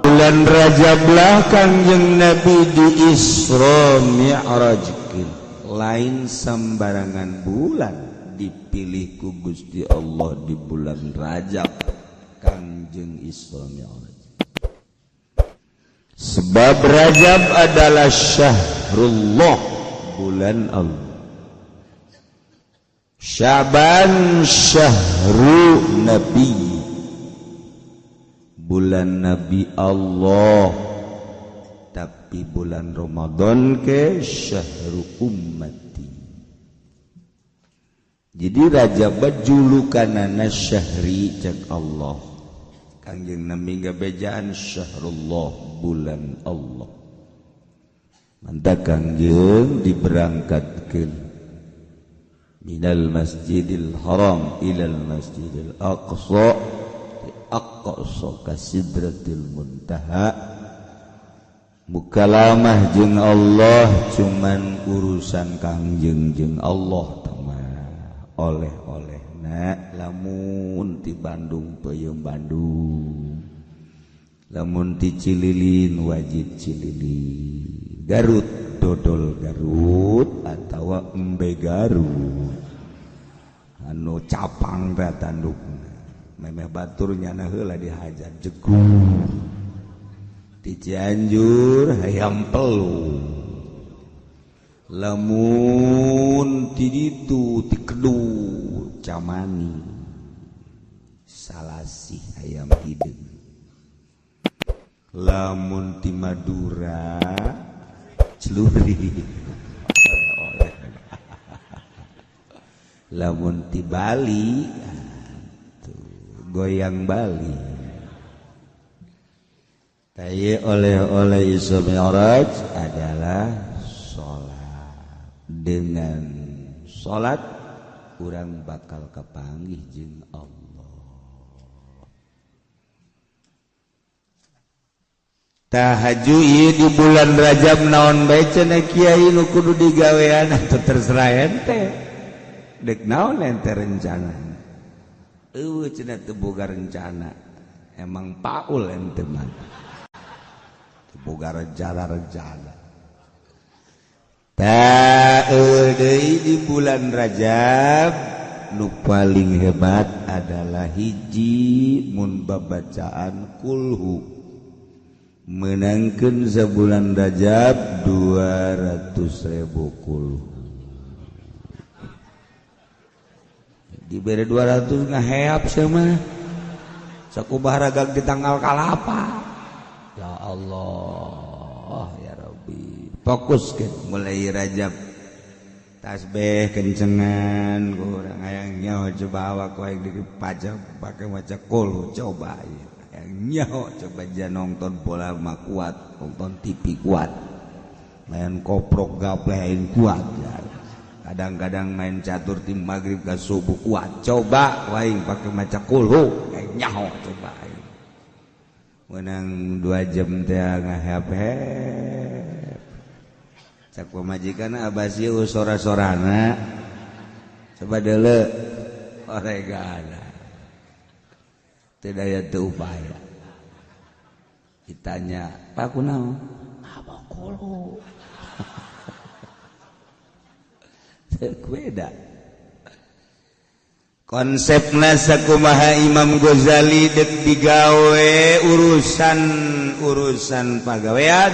Bulan Rajablah Kangjeng Nabi di Isra Mi'rajkeun. Lain sembarangan bulan dipilih ku Gusti Allah di bulan Rajab Kangjeng Isra Mi'raj. Sebab Rajab adalah syahrullah, bulan Allah. Syaban syahru Nabi, bulan Nabi Allah. Tapi bulan Ramadan ke syahru ummati. Jadi Rajab julukanana syahri cek Allah. Kangjeng Nabi gabejaan syahrullah, bulan Allah. Mantap Kangjeng diberangkatkeun minal masjidil haram ilal masjidil aqsa, aqsa ka sidratil muntaha. Mukalamah jeung Allah cuman urusan Kangjeng jeung Allah teman. Oleh-olehna lamun ti Bandung peuyeum Bandung, lamun ti Cililin wajib Cililin, Garut dodol Garut atawa embe Garut, anu capang teh tandukna memeh batur nyana heula dihajar jegung. Di Cianjur hayam pelu, lamun ti ditu ti Kedu Camani Salasi hayam hideung, lamun ti Madura Celuri, lamun ti Bali goyang Bali. Taye oleh-oleh Isra Mi'raj adalah sholat. Dengan sholat urang bakal kapanggih jeung Allah. Tahajud di bulan Rajab naon bae cenah kiai nu kudu digawean atuh terserah ente. Dek naon ente rencana? Eueuh cenah teu boga rencana. Emang paul ente mah. Boga rencana-rencana. Deui di bulan Rajab nu paling hebat adalah hiji mun babacaan kulhu. Menangkeun sabulan Rajab 200.000 kulhu. Dibere 200 ngaheap sama. Sakubah ragag di tanggal kalapa. Ya Allah, ya Rabbi. Fokuskeun mulai Rajab. Tasbih kencengan, kurang hayang nyaho coba awak wae dipajak pake maca kulhu coba ya. Hayang nyaho coba jangan nonton bola mah kuat, nonton TV kuat. Main koprok gaplein kuat ya. Kadang-kadang main catur tim maghrib ka subuh kuat. Coba wae pake maca kulhu, hayang nyaho coba. Menang 2 jam teh ngahep-hep. Cak pamajikan abah sieu sora-sorana. Coba deuleu oregana. Teu daya teu upaya. Ditanya, "Pak kunaon?" "Apa kulu?" Teu beda. Konsepna sakumaha Imam Ghazali dek digawe urusan pagawean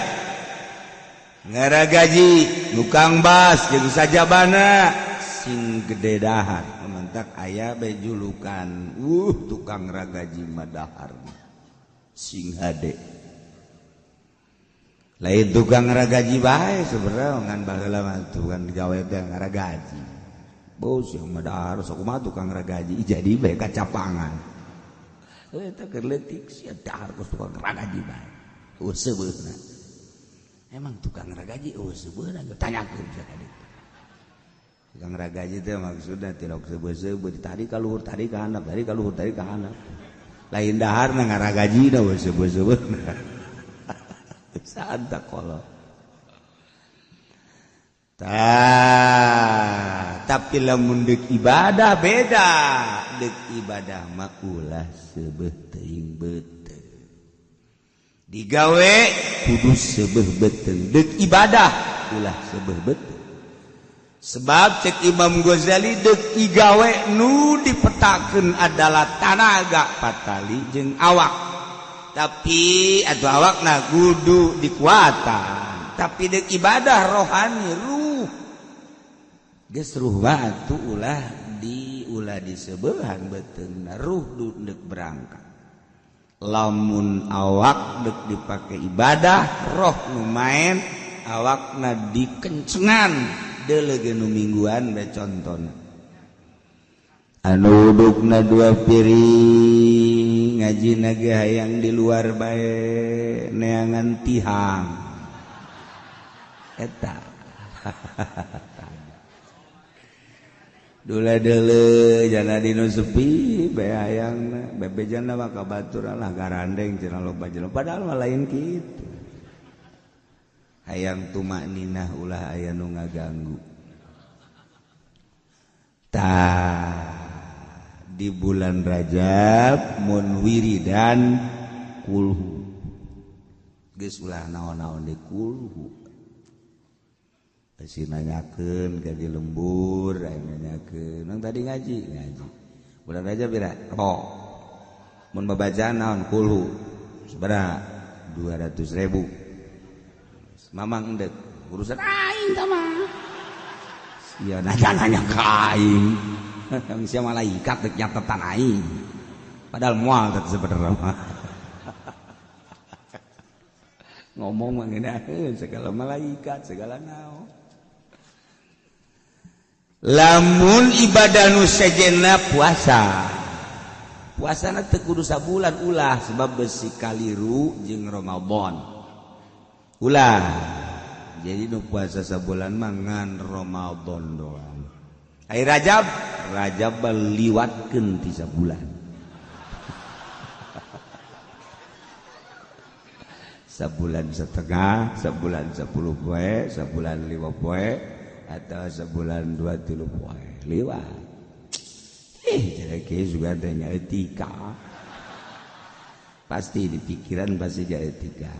ngara gaji nukang bas jeung sajabana sing gede dahar mentak aya bae julukan tukang ragaji madahar sing hade lain tukang ragaji bae sebenarnya ngan baheula mah tukang gawe teh ngaragaji. Bos yang madahar sakumaha tukang ragaji jadi bae kacapangan. Eta keur leutik sia dahar ku tukang ragaji bae. Useubeuna. Emang tukang ragaji useubeuna tanyakeun sia ka ditu. Tukang ragaji teh maksudna tidak seubeul-seubeul tadi ka luhur tadi ka handap tadi ka luhur tadi ka handap. Lain daharna ngaragajina useubeul-seubeuna. Santa kolot. tapi lamun deuk ibadah beda. Deuk ibadah mah ulah seubeuh teuing beuteung. Digawe kudu seubeuh beuteung. Deuk ibadah ulah seubeuh beuteung. Sebab cek Imam Ghazali deuk igawe nu dipetakeun adalah tanaga patali jeung awak. Tapi atuh awakna kudu dikuatan. Tapi deuk ibadah rohani ruh. Geus ruh atuh ulah disebeuhan beuteungna ruh deuk berangkat. Lamun awak deuk dipake ibadah, roh nu maen awakna dikencengan. Deuleuh nu mingguan bae contona anu udukna 2 piring ngajina ge hayang di luar bae neangan tihang eta dula-deuleuh jana dinu sepi bae hayangna bebejana mah ka baturan lah garandeng cenah loba jelema padahal mah lain kitu. Hayang tumak ninah ulah aya nu ngaganggu. Di bulan Rajab mun wiridan kulhu. Geus ulah naon-naon di kulhu. Bisi nanyakeun ka di lembur, aya nanyakeun. Nang tadi ngaji. Bulan Rajab bira? Oh. Mun babacaan naon kulhu. Sabaraha? 200.000. Mamang endek urusan aing tah mah. Sia nanya ka aing. Sia malaikat deuk nyatetan aing. Padahal moal teh sebenarnya mah. Ngomong mah ngeunaheun segala malaikat segala naon. Lamun ibadah nu sejenna puasa. Puasana teu kudu sabulan ulah sebab besi kaliru jeung Ramadan. Ulah jadi nu puasa sabulan mah ngan Ramadan doang. Ai Rajab liwatkeun ti sabulan. Sabulan setengah, sabulan 10 poe, sabulan 5 poe atau sabulan 2-3 poe liwat. Jadi ke juga tanya etika. Pasti di pikiran pasti jadi etika.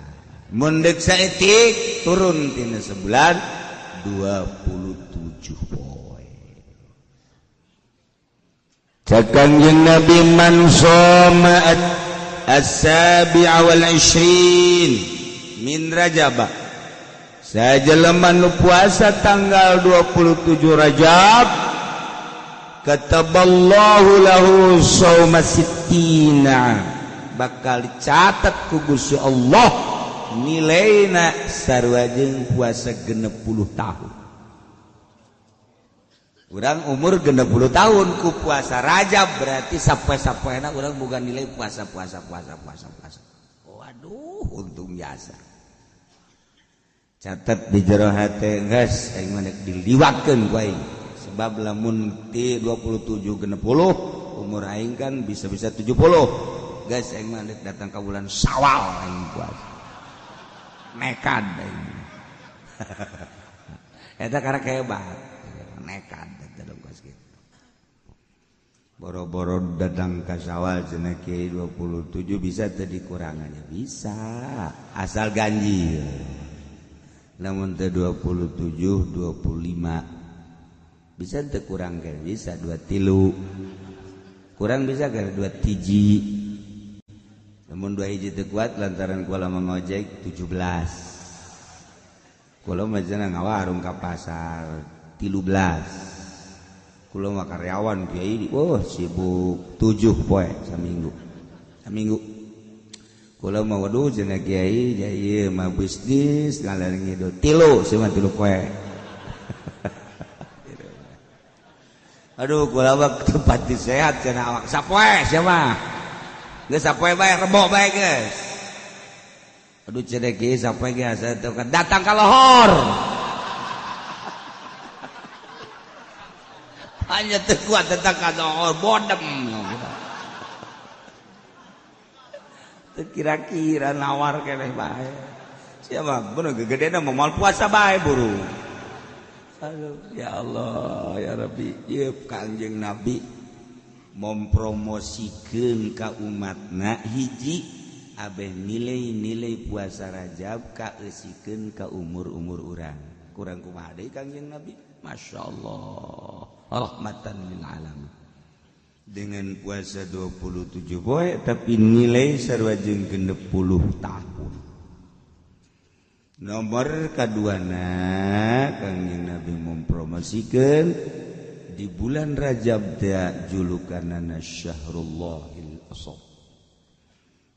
Mundek saetik turun tina sebulan 27 poe. Kanjeng Nabi man shoma as-sabi'a wal 20 min Rajab. Sajelema nu puasa tanggal 27 Rajab kataballahu lahu shauma sittina bakal dicatat ku Gusti Allah nilaina sarua jeung puasa 60 tahun. Urang umur 60 tahun ku puasa Rajab berarti sapoe-sapoena urang boga nilai puasa. Waduh, untung biasa. Catat di jero hate geus aing mah diliwatkeun ku aing. Sebab lamun ti 27 60 umur aing kan bisa-bisa 70. Geus aing mah datang ka bulan Syawal aing puasa. Nekad eta karena hebat nekad eta dongkos kitu boro-boro dadang ka Syawal cenah kieu 27 bisa teu dikurangannya bisa asal ganjil lamun teu 27 25 bisa teu kurang ke bisa 23 kurang bisa ke 2 tiji. Namun 2 hiji teu kuat lantaran kula mangojek 17. Kula mah cenah ngawarung ka pasar 13. Kula mah karyawan kiai sibuk 7 poe saminggu. Kula mah waduh cenah kiai ieu mah bisnis ngalar ngidul 3 sia mah 3 poe. Aduh kula mah tempat sehat cenah awak sapoe sia mah. Geus sapoe bae rebo bae geus. Aduh cenah kieu sapoe ge asa teu datang ka lohor. Hanya teu kuat datang ka lohor bodem. Teu kira-kira nawar keneh bae. Sia mah bener gegedena moal puasa bae buru. Aduh, ya Allah ya Rabbi, yeup Kangjeng Nabi mempromosikeun ka umatna hiji abeh nilai-nilai puasa Rajab kaeusikeun ka umur-umur urang. Kurang kumaha deui Kangjeng Nabi? Masyaallah, rahmatan lil alamin. Dengan puasa 27 poe tapi nilai sarua jeung 60 tahun. Nomor kaduana Kangjeng Nabi mempromosikeun di bulan Rajab teh julukanana Syahrullahil Asam.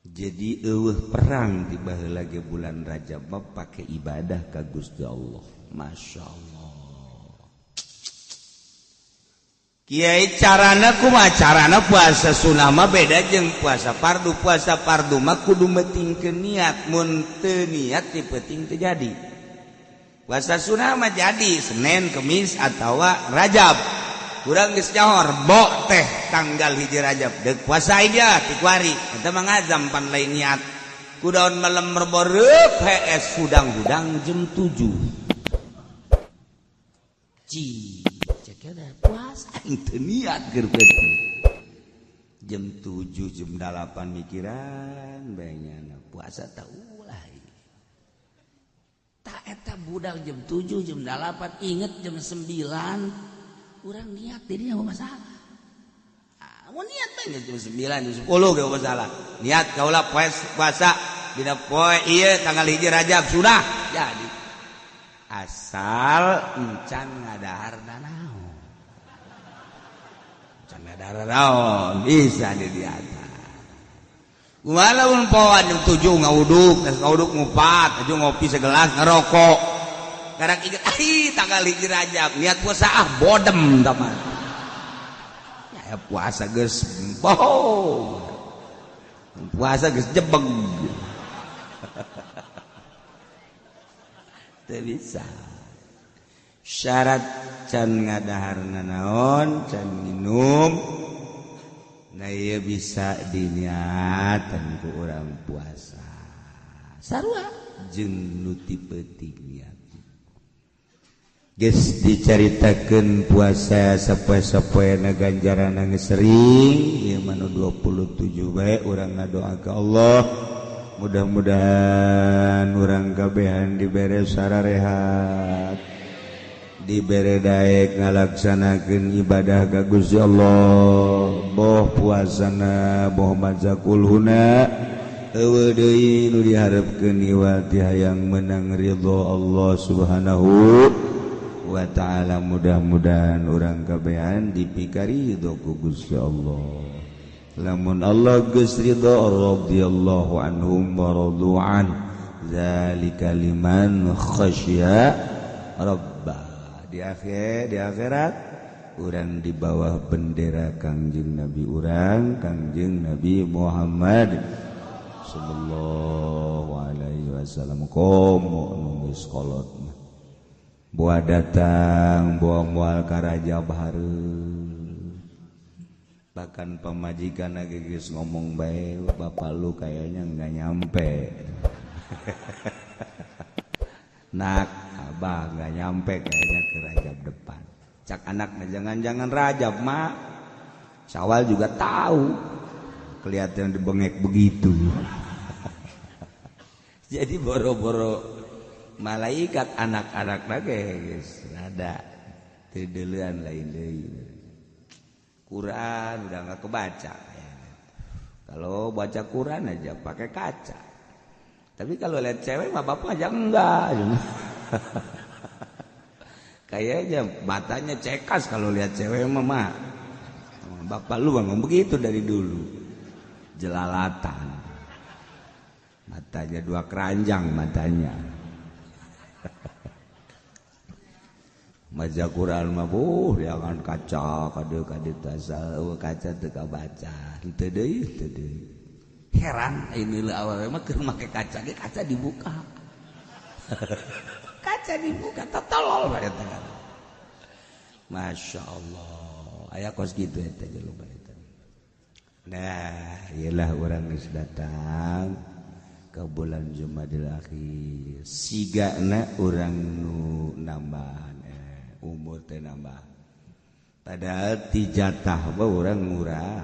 Jadi eueuh perang di baheula ge bulan Rajab mah pake ibadah ka Gusti Allah. Masyaallah. Kiai carana kumaha carana puasa sunah mah beda jeung puasa fardu. Puasa fardu mah kudu metingkeun niat, mun teu niat teu penting teu jadi. Puasa sunah mah jadi Senin, Kemis atawa Rajab. Urang geus nyaho bo teh tanggal 1 Rajab deuk puasa aja ti kuari eta mah ngazam pan lain niat. Kudaon malam merboreup HS hudang-hudang jam 7. Cek ada puasa teu niat keur beuteung. Jam 7 jam 8 mikiran bayangna puasa tah ulah. Tak eta budal jam 7 jam 8 inget jam 9 urang niat jadi apa masalah. Mau niat banget jam 9 jam 10 ge masalah. Niat kaula puasa dina poe ieu tanggal 1 Rajab sudah jadi. Asal encan ngadaharna naon. Encan ngadahar naon bisa didiata. Kumaha lamun poe jam 7 ngawuduk, ngawuduk ngupat, aja ngopi segelas ngerokok. Karang inget tanggal 1 Rajab niat puasa bodem teman. Ya puasa geus bohong. Puasa geus jebeg. Teu bisa. Syarat can ngadaharna naon, can minum. Nah ieu bisa diniatan ku urang puasa. Sarua jeung nu ti peuting niat. Geus dicaritakeun puasa sapoe-sapoena ganjaranna geus sering, ieu mah 27 bae urang ngadoa ka Allah. Mudah-mudahan urang kabehan dibere sararehat, dibere daek ngalaksanakeun ibadah ka Gusti Allah. Boh puasana boh mazakulhuna eueuh deui nu diharepkeun iwati hayang menang ridho Allah Subhanahu wa ta'ala. Mudah-mudahan urang kabehan dipikari ridho ku Gusti Allah. Lamun Allah geus ridho radhiyallahu anhum wa radu'an zalika liman khasya rabbah. Di akhirat urang di bawah bendera Kangjeng Nabi urang, Kangjeng Nabi Muhammad sallallahu alaihi wasallam. Komo nu geus kolot boa datang boa moal ka Rajab hareup. Bahkan pemajikan lagi geus ngomong bae, bapak lu kayaknya nggak nyampe. Nak, abah nggak nyampe kayaknya ke Rajab depan. Cak anaknya jangan-jangan Rajab mak. Syawal juga tahu. Kelihatan dibengek begitu. Jadi boro-boro malaikat anak-anak lagi guys, ada tedelean lain deui. Quran udah nggak kebaca. Kalau baca Quran aja pakai kaca. Tapi kalau lihat cewek mah bapak aja enggak. Kayaknya matanya cekas kalau lihat cewek mah. Bapak lu memang begitu dari dulu. Jelalatan. Matanya 2 keranjang matanya. Maca Quran mah jangan kaca kade tasal kaca teu kabaca henteu deui. Heran ini awewe mah keur make kaca ge kaca dibuka. Kaca dibuka tolol bae eta. Masyaallah aya kos kitu eta jelema eta. Nah, iyalah urang geus datang ke bulan Jumadil Akhir. Sigana urang nu nambahan umur teh nambah padahal ti jatah orang murah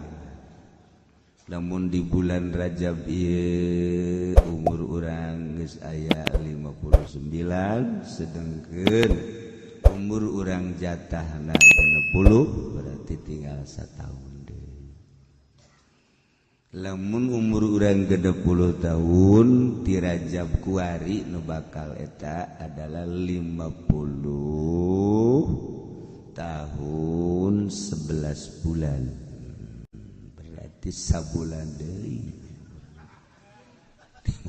namun di bulan Rajab ieu umur urang geus aya 59 sedengkeun umur urang jatahna 60 berarti tinggal satahun deui lamun umur urang 60 tahun ti Rajab kuari nu bakal eta adalah 50 tahun 11 bulan berarti sabulan deui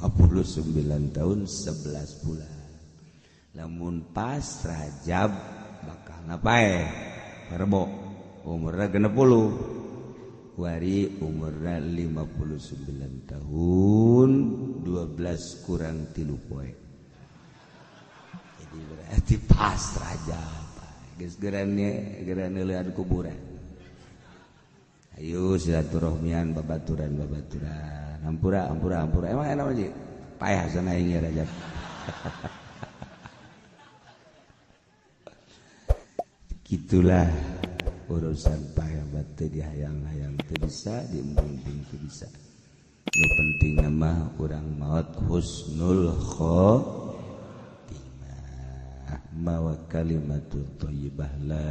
59 tahun 11 bulan lamun pas Rajab bakal ngapae Rebo umurna 60 kuari umurna 59 tahun 12 kurang 3 poe jadi berarti pas Rajab geus gerane leuan kuburan ayo silaturahmian babaturan ampura emang enak aja payah sana aing Rajab gitulah urusan payah batu dihayang-hayang teu bisa diembung-embung teu bisa nu penting mah urang maot husnul khotimah mawa kalimatut thayyibah la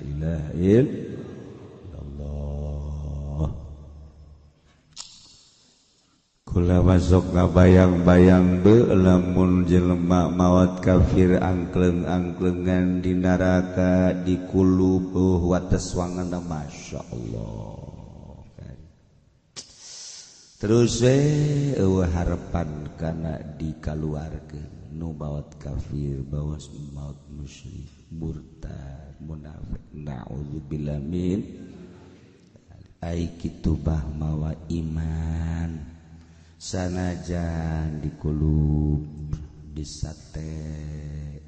ilaha illallah kula masuk ngabayang-bayang beu lamun jelema maot kafir angkleng-angklengan di neraka di kulub wateswanganna masyaallah terus harapan kana dikaluarkeun nu maot kafir bawas maot musyrik murtad munafik naudzubillah min ai kitu bah mawa iman sanajan dikulub disate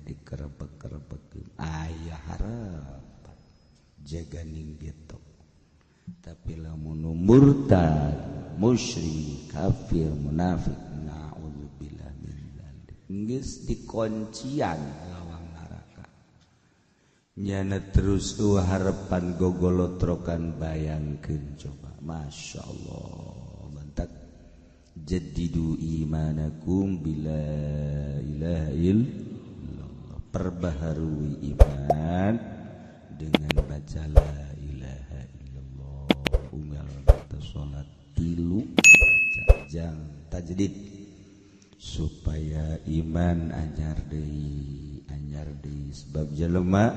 dikerebek-kerebek aya harapan jaganing gitu tapi lamun murtad musyrik kafir munafik naudzubillah min dzalik geus dikuncian lawang neraka nyana terus harapan gogolotrokan bayangkeun coba masyaallah bantak jaddidu imanakum bila ilaha illallah perbaharui iman dengan baca la ilaha illallah unggal baca salat tilu baca jang tajdid supaya iman anyar deui sebab jelema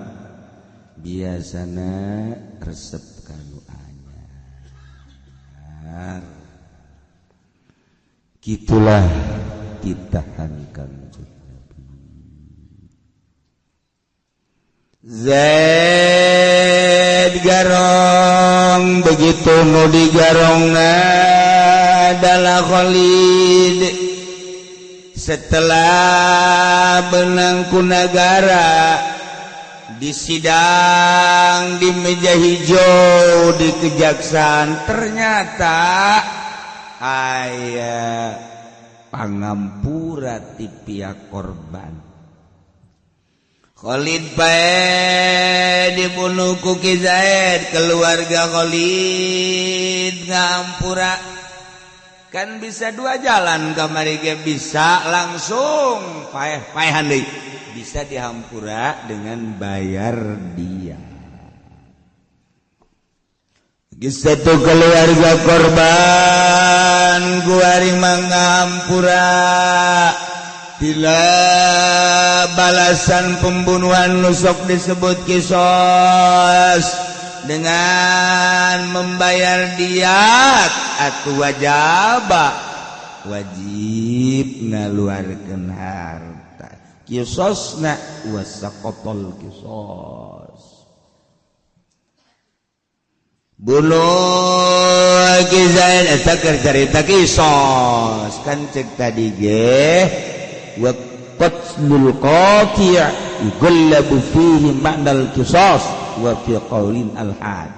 biasana resep kanu anyar gitulah kita hangkan Zaid garong begitu nu digarongna adalah Khalid setelah benang ku negara disidang di meja hijau di kejaksaan ternyata aya pangampura ti pihak korban Khalid bae dibunuh ku Ki Zaid keluarga Khalid ngampura kan bisa dua jalan kamari ge bisa langsung paehan deui bisa dihampura dengan bayar dia satu keluarga korban guari mangampura bila balasan pembunuhan nusok disebut kisos dengan membayar diat atau wajib ngaluarkeun harta kisosna wasaqotol kisos bunuh Ki Zaid eta keur carita kisos kan cek tadi ge wa qatlul qati' yughallabu fihi ma'nal qisas wa fi qaulin al-had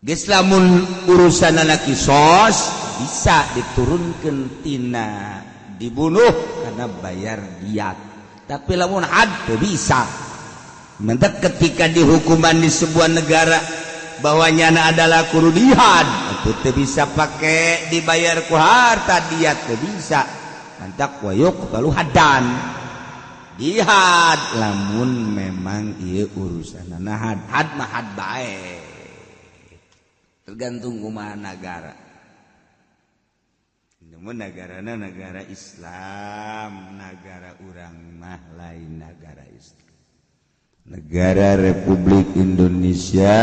geus lamun urusanna qisas bisa diturunkeun tina dibunuh karena bayar diat tapi lamun had teu bisa Mentek ketika dihukuman di sebuah negara bahwanya adalah kurudihan itu teu bisa pakai dibayar ku harta dia teu bisa mantak wayuk lalu hadan jihad lamun memang ieu urusanna had mah had bae tergantung kumaha negara namun negarana negara Islam negara urang mah lain negara Islam. Negara Republik Indonesia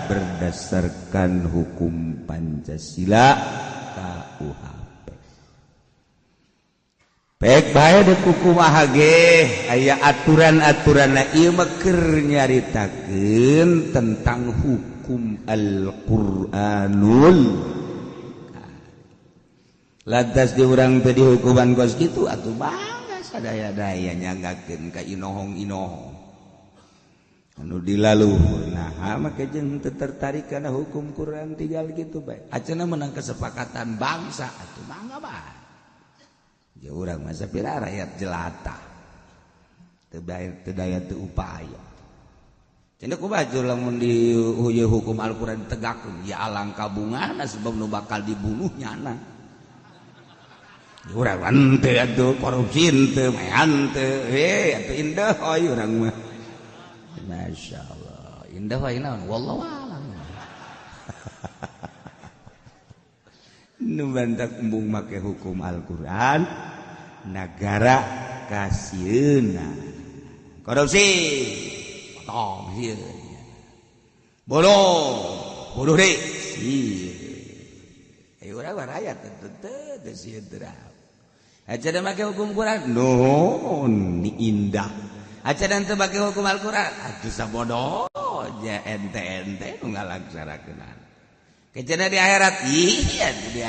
berdasarkan hukum Pancasila KUHP. Pek bae dek kumaha ge aya aturan-aturanna ieu mah keur nyaritakeun tentang hukum Al-Qur'anul. Lantas di urang teh dihukuman kos kitu atuh bangga sadaya-daya nyanggakeun ka inohong-inohong. Anu dilalu nah make jeung teu tertarik kana hukum Quran tinggal kitu bae acenah menang kesepakatan bangsa atuh mangga bae ya urang mah sapira rakyat jelata teu daya teu upaya cenah kumaha lamun di hukum Al-Qur'an tegakkeun ya alangkah bungana sebab nu bakal dibunuh nyana ya urang henteu atuh korupsi henteu mehan teu atuh indah oi urang mah. Masya Allah indah wa inaun wallahu a'lam nu bantak embung make hukum Al-Qur'an negara kasieuna korupsi potong sieun bodoh deh sieun urang rakyat teu sieun teu aja make hukum Quran non ni indah aca dan teu bake hukum Al-Qur'an atuh sabodoh nya ente-ente nu ngalaksanakeun kecenah di akhirat iya di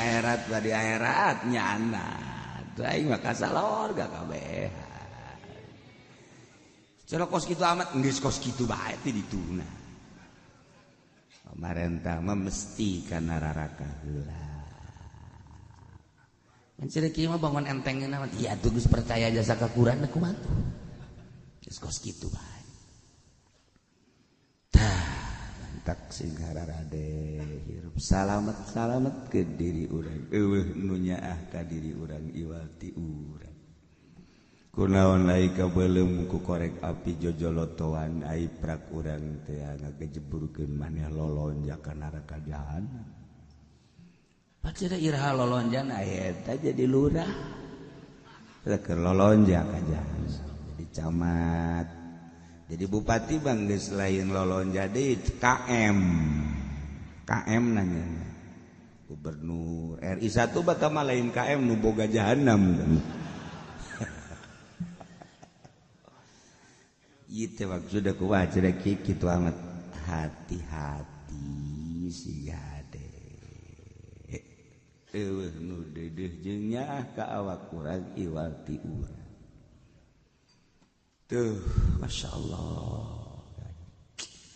akhirat nyana teu aing mah kasalorga kabeh cara kos kitu amat geus kos kitu bae teh dituna pamarentah mah mesti kana raraka heula mencari kieu mah bangun entengeun amat iya atuh geus percaya jasa ka Quran kumaha tuh kos gitu bae. Tah, mantak sing hararade hirup salamet ke diri urang. Eueuh nu nyaah ka diri urang iwati urang. Kunaon lai kabeulem ku korek api jojolotoan ai prak urang teh ngagejeburkeun maneh lolonja ka neraka jahanam. Pacira iraha lolonjan aya eta jadi lurah. Keur lolonja ka jahanam. Camat jadi bupati bang geus lain lolon jadi KM nanya gubernur RI 1 bata mah lain KM nu boga jahanam ieu maksudna kumaha cenah kitu amat hati-hati sigade eueuh nu deudeuh jeung nyaah ka awak urang iwati urang tuh, masya Allah.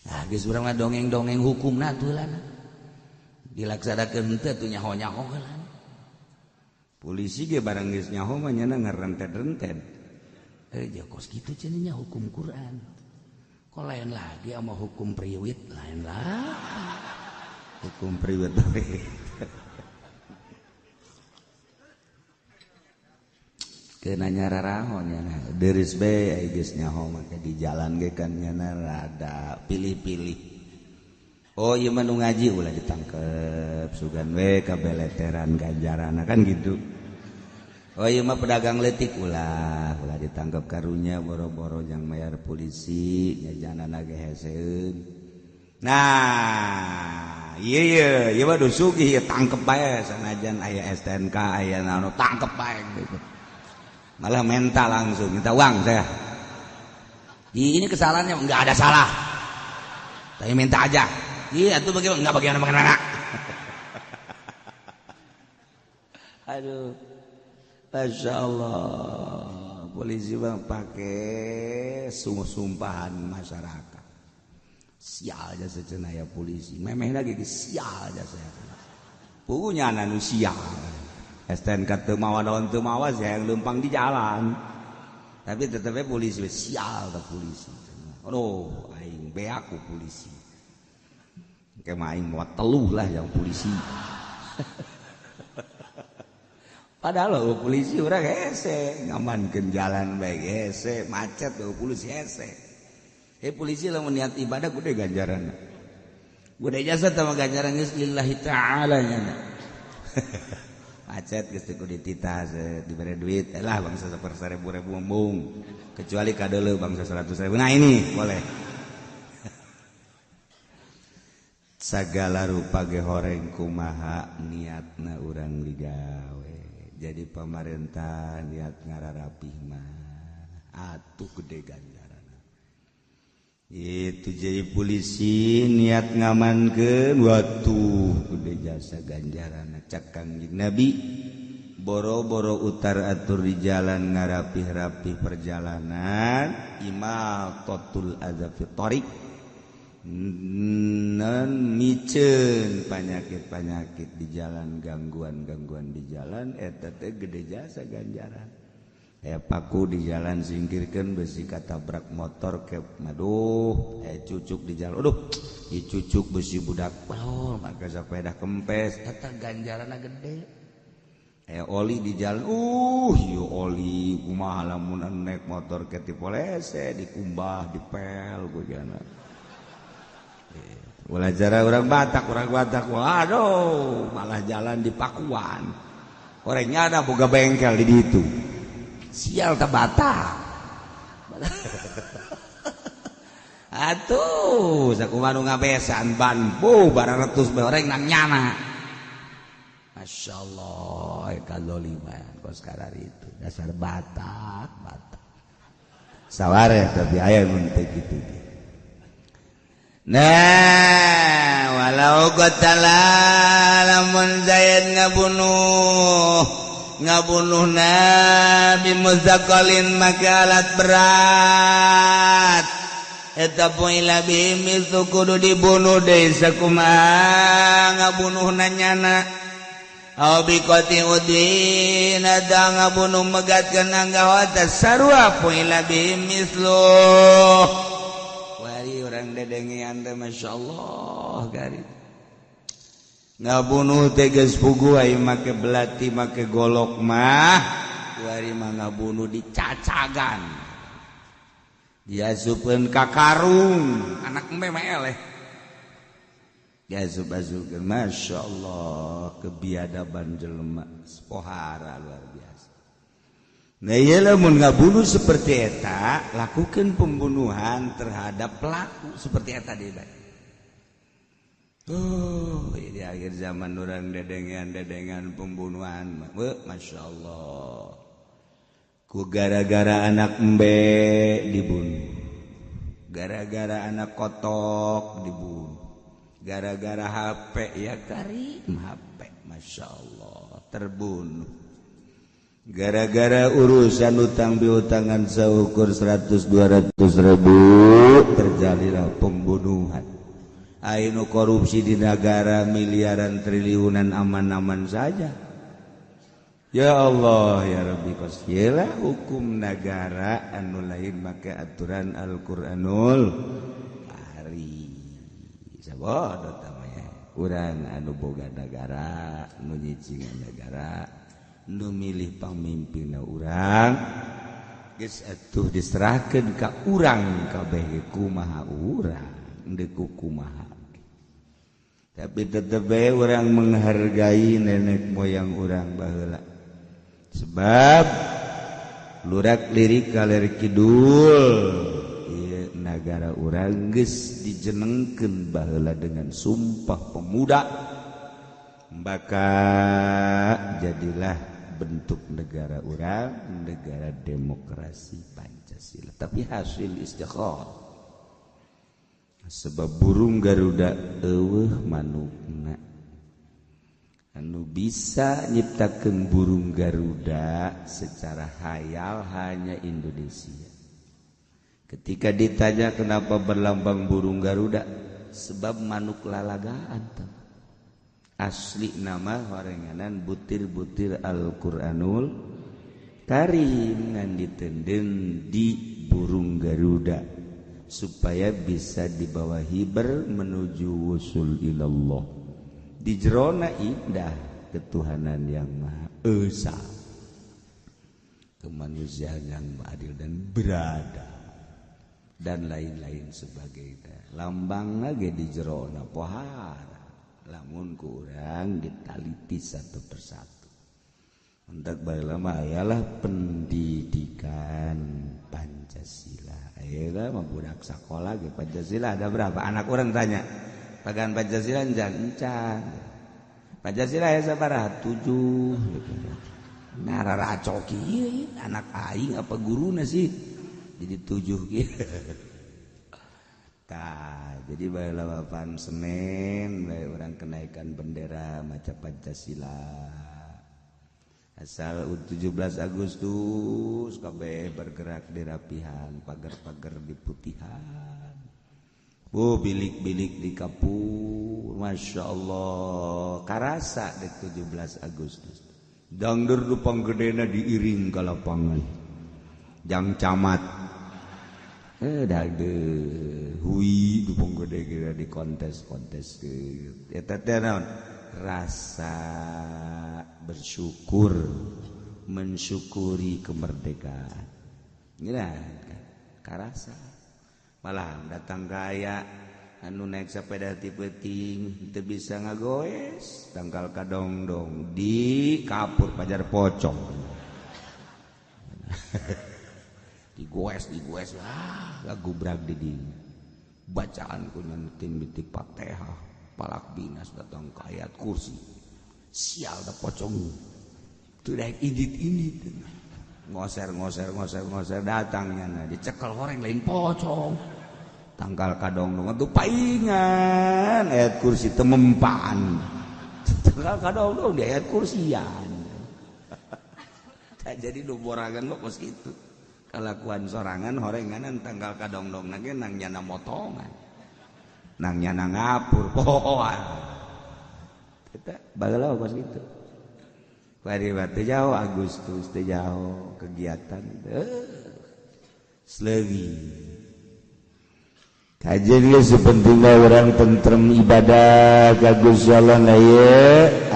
Nah, geus urang mah dongeng-dongeng hukumna tuh lah. Dilaksanakeun teu tuh nyaho-nyaho lah. Polisi ge barang geus nyaho mah nyana ngarentet-rentet. Ya kos kitu cenah hukum Quran. Kok lain lagi sama hukum priwit lain lah. Hukum priwit. Kenanya rarahon nyana deureus bae aya geus nyaho make di jalan ge kan nyana rada pilih-pilih. Oh ieu mah nu ngaji ulah ditangkep sugan we kabeleteran ganjaranna kan gitu. Oh ieu mah pedagang leutik ulah ditangkep karunya boro-boro jang mayar polisi nyajanana ge heseun. Nah, ieu mah dusugih ieu tangkep bae sanajan aya STNK aya naon tangkep bae gitu. Malah mental langsung minta uang saya. Ini kesalahannya enggak ada salah. Tapi minta aja. Iya tuh bagaimana enggak bagaimana. Aduh. Masya Allah. Polisi bang pakai sumpahan masyarakat. Sial aja secenah ya polisi. Memeh lagi sial aja saya. Punya anu sial. STNK teu mawa daun teu mawa saya yang lempang di jalan. Tapi tetep polisi sial ke polisi. Aduh, aing beak ku polisi. Kema aing muat teluh lah yang polisi. Padahal polisi urang hese ngamankeun jalan bae hese macet polisi hese. Polisi lamun niat ibadah kudu ganjaranna. Kudu jasa tama ganjaran geus lillahi ta'ala nya. Macet geus teu kudu dititah dibere duit lah bangsa 1.000 embung kecuali kadeuleu bangsa 100.000. Nah ini boleh. Sagala rupa ge horeng kumaha niatna urang digawe. Jadi pemerintah niat ngararapih mah atuh gede ganjaranna. Itu jadi polisi niat ngamankeun watuh gede jasa ganjaranna. Cak Kangjeng Nabi boro-boro utar atur di jalan ngarapih-rapih perjalanan imatatul adza fi thariq non miceun panyakit-panyakit di jalan, gangguan-gangguan di jalan eta teh gede jasa ganjaran. Paku di jalan singkirkeun besi katabrak motor ke aduh cucuk di jalan aduh ieu cucuk besi budak maka sepeda kempes eta ganjaranna gede. Oli di jalan ieu oli kumaha lamun naik motor ke ti polese dikumbah dipel gojana. Ulah jara orang Batak, waduh malah jalan di Pakuan. Orangnya ada boga bengkel di ditu. Sial teh Batak. Atuh, sakumaha nu ngabesan ban, barang retus bae oreng nang nyana. Masyaallah, kadzaliman kos karar itu. Dasar Batak. Saware tapi aya mun teh kitu. Nah, walau qatala lamun Zaid ngabunuh Nabi Muzaqqalin maka alat berat eta poila bihim itu kudu dibunuh deui sakumaha ngabunuhna nyana au biqati udin ada ngabunuh megatkeun anggawata sarua poila bihim misluh. Orang dedengean teh masyaallah gari ngabunuh teh geus puguh aya make belati make golok mah kuari mah ngabunuh dicacagan diasupkeun ka karung anak embe mah eleh diasup-asupkeun masyaallah kebiadaban jelema pohara luar biasa. Nah iya lamun ngabunuh seperti eta lakukan pembunuhan terhadap pelaku seperti eta deui bae. Di akhir zaman orang dedengan pembunuhan masyaallah. Ku gara-gara anak embe dibunuh. Gara-gara anak kotok dibunuh. Gara-gara HP ya karim HP masyaallah terbunuh. Gara-gara urusan utang piutangan seukur 100-200 ribu terjadilah pembunuhan. Ainu korupsi di negara miliaran triliunan aman-aman saja. Ya Allah ya Rabbi kosielah hukum negara anu lain make aturan Al-Qur'anul Karim. Sabodo tamanya. Urang anu boga negara, anu nyicingan negara. Nu milih pamimpinna urang geus atuh diserahkeun ka urang kabeh kumaha urang deuk kumaha tapi tetep bae urang menghargai nenek moyang urang baheula sebab lurak lirik kaler kidul ieu nagara urang geus dijenengkeun baheula dengan sumpah pemuda maka jadilah bentuk negara urang negara demokrasi Pancasila tapi hasil istikharah sebab burung Garuda eueuh manukna anu bisa nyiptakeun burung Garuda secara hayal hanya Indonesia. Ketika ditanya kenapa berlambang burung Garuda sebab manuk lalagaan tuh. Asli nama horenganan butir-butir Al-Qur'anul Karim ngan ditenden di burung Garuda supaya bisa dibawahi menuju wusul ilallah. Di jerona indah ketuhanan yang Maha Esa, kemanusiaan yang adil dan berada, dan lain-lain sebagainya. Lambang lagi di jerona pohara, lamun kurang ditaliti satu persatu. Untuk lama ayalah pendidikan Pancasila. Ayolah budak sekolah ke Pancasila ada berapa? Anak orang tanya, pagan Pancasila encan. Pancasila ya sabaraha 7 gitu. Nah raracoki anak aing apa guruna sih? Jadi 7 gitu. Tah, jadi baheula papan Senen bae orang kenaikan bendera maca Pancasila. Asal 17 Agustus kabeh bergerak di rapihan, pagar-pagar di putihan. Bilik-bilik di kapur, Masya Allah, karasa di 17 Agustus. Dangdur dupang gedena diiring ke lapangan. Jang camat. Dagde hui dupang gede kira di kontes-kontes eta teh naon? Rasa bersyukur, mensyukuri kemerdekaan. Gila, karasa. Malah datang gaya anu naik sepeda ti peuting teu bisa ngagoes, tangkal kadongdong di kapur pajar pocong. digoes gagubrak di dieu. Bacaan kunaon tim biti Fatihah. Palak binas datang ke ayat kursi. Sial da pocong. Tuh daek idit-idit. Ngoser datangnya nah dicekel horeng lain pocong. Tangkal kadong tuh paingan ayat kursi teu mempan. Tangkal kadong di ayat kursian. Jadi nu boragan mah kos kitu. Kalakuan sorangan horenganan tangkal kadong-dong ge nang nyana motongan. Nang nyana ngapur pohoan kita bageula kos kitu. Bari teh jauh Agustus teh jauh kegiatan Slewi. Kajian ge sepentingna urang tentrem ibadah ka Gusti Allah na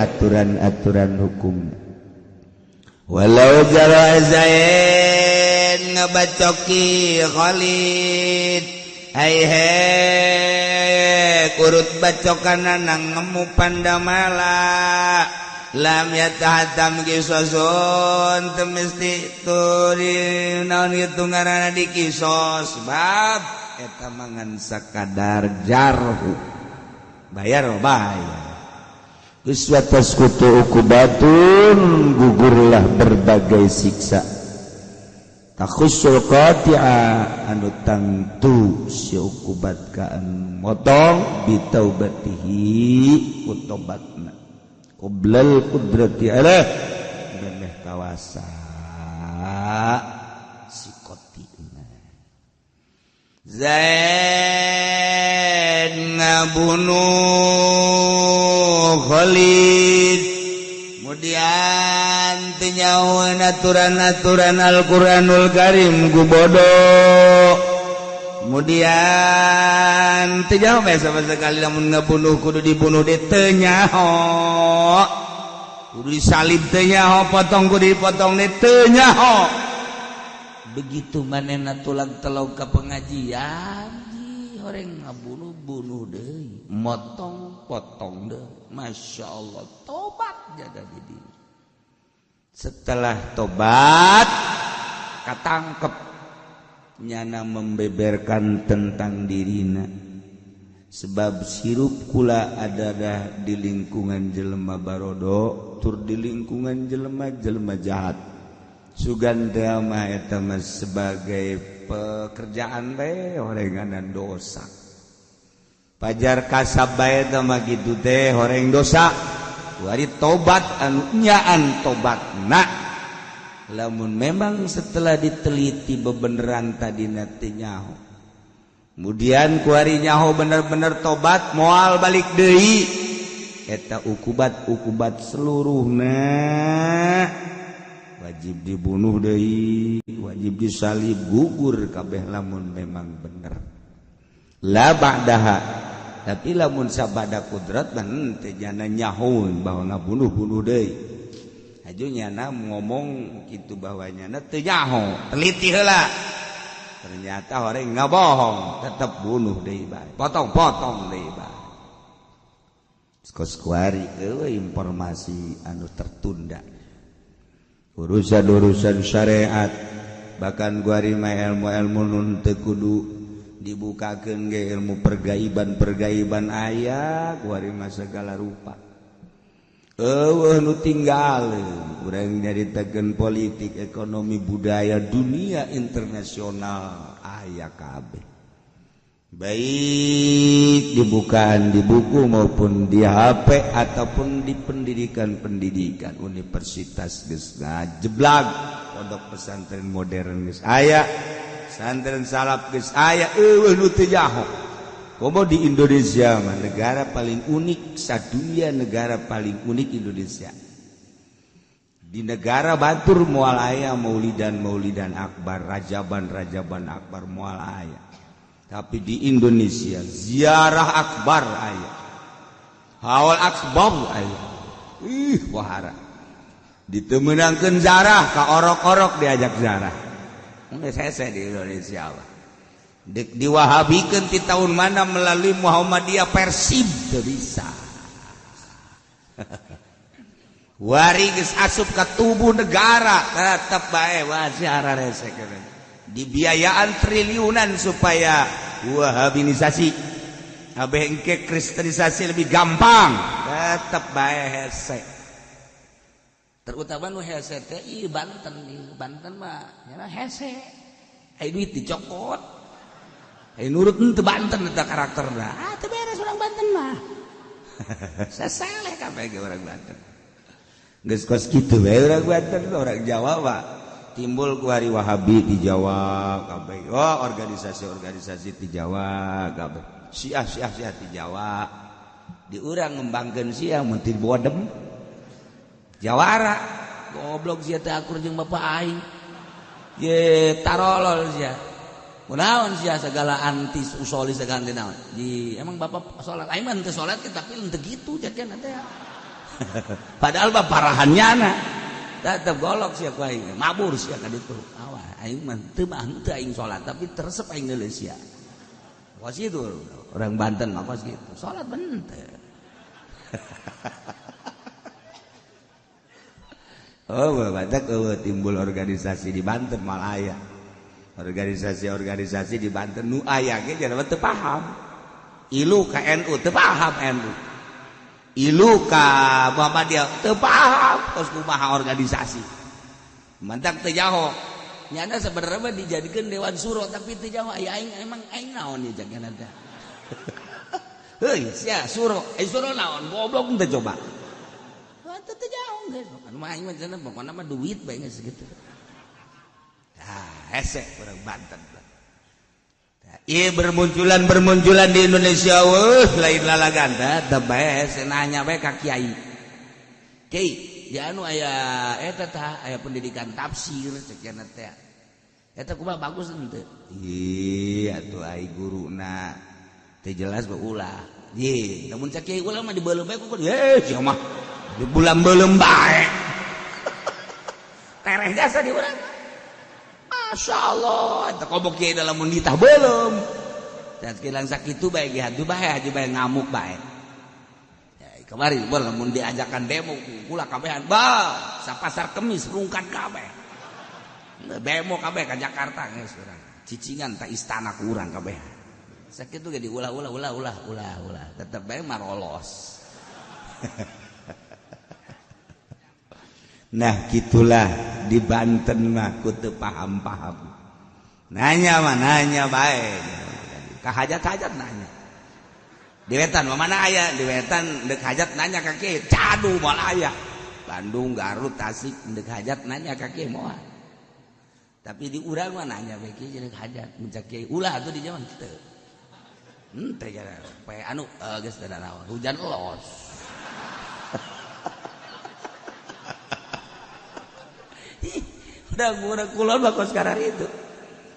aturan-aturan hukum. Walau jara zain ngabacoki Khalid kurut bacokan nang ngemu pandamala lam yatahatam kisosun temesti turi naon kitu ngaranna di kisos bab eta mangan sakadar jarhu bayar geus watas kutu ukubatun gugurlah berbagai siksa takhusul qati'a anu tangtu si ukubat ka anu motong bitaubatihi utobatna qoblal qudrati ala beneh kawasa si qatina Zaid ngabunuh Khalid kemudian tinyawan aturan-aturan Al-Quranul Karim gubodo. Kemudian tinyawan sama sekali namun ngebunuh kudu dibunuh di tenyaho, kudu disalib tenyaho, potong kudu dipotong di tenyaho. Begitu manehna tulang telau ke pengajian orang ngabunuh-bunuh deui, motong-potong deui. Masya Allah, tobat jaga diri. Setelah tobat, katangkep nyana membeberkan tentang dirina. Sebab sirup kula adalah di lingkungan jelema barodo, tur di lingkungan jelema jahat. Suganda mah eta mah sebagai pekerjaan bae horenganan dosa. Pajar kasab bae teh mah kitu teh horeng dosa. Wari tobat anu nyaan tobatna. Lamun memang setelah diteliti bebeneran tadina teh nyaho. Kemudian kuari nyaho bener-bener tobat moal balik deui. Eta ukubat seluruhna wajib dibunuh deui, wajib disalib, gugur kabeh lamun memang bener la ba'daha tapi lamun sabada kudrat dan teu jana nyahun bahwa ngabunuh-bunuh deui ajunya na ngomong kitu bahwanya teu nyaho teliti heula ternyata orang ngabohong tetap bunuh deui bae potong-potong deui bae kos-kuari informasi anu tertunda urusan-urusan syariat bahkan guari mah ilmu-ilmu nun teu kudu dibukakeun ge ilmu pergaiban aya guari mah segala rupa eueuh nu tinggaleun urang nyaritakeun politik ekonomi budaya dunia internasional aya kabeh baik dibukaan di buku maupun di HP ataupun di pendidikan universitas geus ngajeblag pondok pesantren modern geus aya pesantren salaf geus aya eueuh nu teu nyaho komo di Indonesia mah negara paling unik sadunia negara paling unik Indonesia di negara batur moal aya maulidan akbar rajaban akbar moal aya tapi di Indonesia ziarah akbar aya haul akbar aya wahara ditemenangkeun zarah ka orok-orok diajak zarah geus hese di Indonesia Allah diwahabikeun ti tahun mana melalui Muhammadiyah Persib teu bisa wari geus asup ka tubuh negara tetep bae ziarah rese dibiayaan triliunan supaya wahabinisasi abeh engke kristenisasi lebih gampang tetep bae hese terutama nu hese teh Banten mah nya hese aya duit dicokot aya nurut teu Banten eta karakterna teu beres urang Banten mah sasaleh kabeh ge urang Banten geus kos kitu bae urang Banten urang Jawa mah timbul ku hari Wahabi di Jawa kabeh organisasi di Jawa kabeh Syiah di Jawa di urang ngembangkeun Syiah mun ti bodem Jawara goblok sia teh akur jeung bapak aing ye tarolol sia kunaon sia segala anti usoli segala naon di emang bapak salat aing mah teu salat tapi teu kitu jakeun teh padahal bab parahannya na tetep golok sia ku aing mabur sia ka ditu awas aing mah teu aing salat tapi teresep aing deuleu sia kos itu orang Banten mah kos gitu salat bener badak timbul organisasi di Banten malah aya organisasi di Banten nu aya ge jangan teu paham ilu ka NU teu paham NU ilu ka Muhammadiyah teu paham kos kumaha organisasi mantak teu jaho nyana sebenarnya dijadikeun dewan suro tapi teu jaho aya aing emang aing naon ieu jangan ada heuy sia suro suro naon goblok teu coba teu jaho geus anu mah aing mah cenah pokona mah duit bae geus kitu hese urang Banten ieu bermunculan di Indonesia lain lalagan teh bae hese nanya bae ka kiai di anu aya eta tah aya pendidikan tafsir cekeuna teh eta kumaha bagus henteu atuh ai guruna teu jelas bae ulah namun cak kiai ulah mah dibeuleum bae ku sia mah di bulan beuleum bae tereh jasa di urang Masya Allah eta kobok kiai dalam nitah beuleum dan kilang sakitu bae ge hadu bae ngamuk bae kemarin lamun diajakan demo kula kabehan sapasar kemis rungkat kabeh demo kabeh ka Jakarta geus urang cicingan ta istana ku urang kabeh sakitu ge diulah tetep bae marolos nah gitulah di Banten mah ku teu paham nanya bae ka hajat nanya di Wetan mana aya di Wetan deuk hajat nanya ka kieu cadu moal aya Bandung Garut Tasik deuk hajat nanya ka kieu moal tapi di urang mah nanya bae kieu deuk hajat muncak kieu ulah atuh di zaman teu henteu gara pae anu geus teu naon hujan los udah kulon mah kos karar itu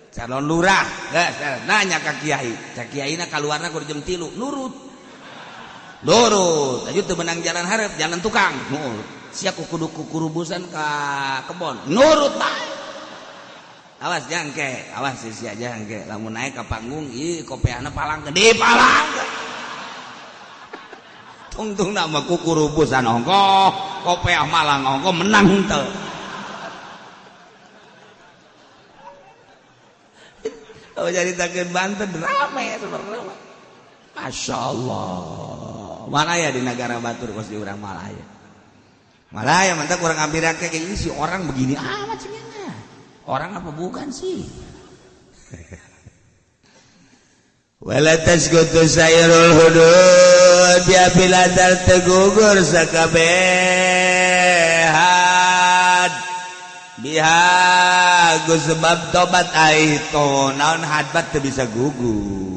calon lurah nanya ka kiai cak kiaina kaluarna kudu jam 3 nurut aja teu menang jalan hareup jalan tukang nurut sia kudu kurubusan ka kebon nurut bae awas jangke awas sia jangke lamun naik ka panggung ieu kopeana palang gede palang tungtung nama kurubusan ongko kopeah malang ongko menang teu kalau jadi takut Banten rame sebenarnya. Masya Allah. Malaya di negara Batur kos di orang Malaya. Malaya mantap kurang ambil kayak ini si orang begini amat sih orang apa bukan sih? Wala tasqutu sayrul hudud bi abiladal tegugur sakabehan biha gus sebab tobat itu naon hadbat teu bisa gugur